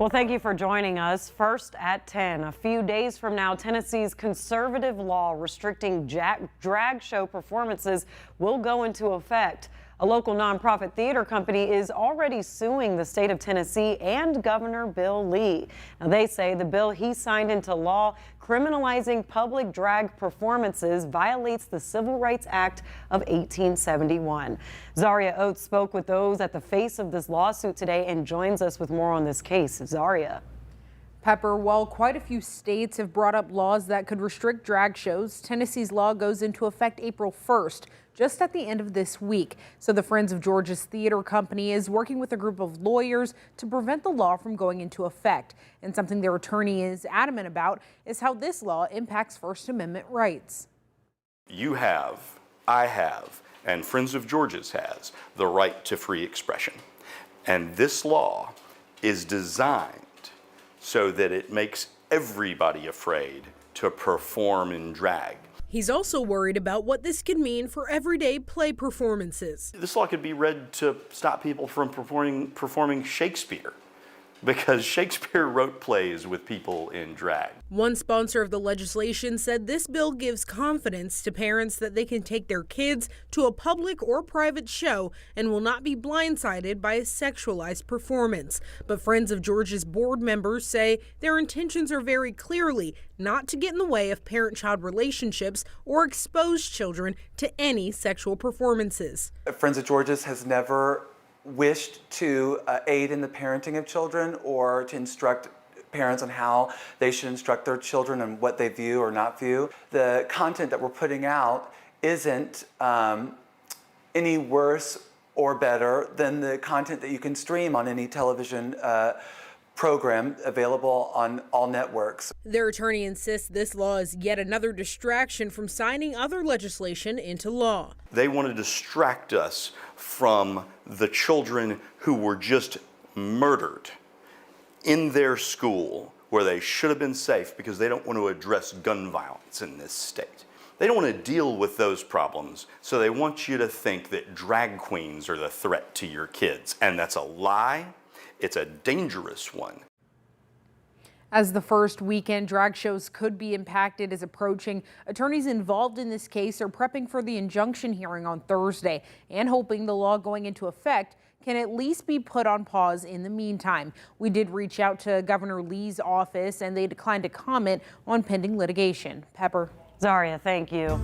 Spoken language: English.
Well, thank you for joining us. First at 10, a few days from now, Tennessee's conservative law restricting drag show performances will go into effect. A local nonprofit theater company is already suing the state of Tennessee and Governor Bill Lee. Now, they say the bill he signed into law criminalizing public drag performances violates the Civil Rights Act of 1871. Zaria Oates spoke with those at the face of this lawsuit today and joins us with more on this case. Zaria. Pepper, while quite a few states have brought up laws that could restrict drag shows, Tennessee's law goes into effect April 1st, just at the end of this week. So the Friends of George's Theater Company is working with a group of lawyers to prevent the law from going into effect. And something their attorney is adamant about is how this law impacts First Amendment rights. You have, I have, and Friends of George's has the right to free expression. And this law is designed so that it makes everybody afraid to perform in drag. He's also worried about what this could mean for everyday play performances. This law could be read to stop people from performing Shakespeare, because Shakespeare wrote plays with people in drag. One sponsor of the legislation said this bill gives confidence to parents that they can take their kids to a public or private show and will not be blindsided by a sexualized performance. But Friends of George's board members say their intentions are very clearly not to get in the way of parent-child relationships or expose children to any sexual performances. Friends of George's has never wished to aid in the parenting of children or to instruct parents on how they should instruct their children and what they view or not view. The content that we're putting out isn't any worse or better than the content that you can stream on any television program available on all networks. Their attorney insists this law is yet another distraction from signing other legislation into law. They want to distract us from the children who were just murdered in their school where they should have been safe, because they don't want to address gun violence in this state. They don't want to deal with those problems, so they want you to think that drag queens are the threat to your kids, and that's a lie. It's a dangerous one. As the first weekend drag shows could be impacted is approaching, attorneys involved in this case are prepping for the injunction hearing on Thursday and hoping the law going into effect can at least be put on pause in the meantime. We did reach out to Governor Lee's office and they declined to comment on pending litigation. Pepper. Zaria, thank you.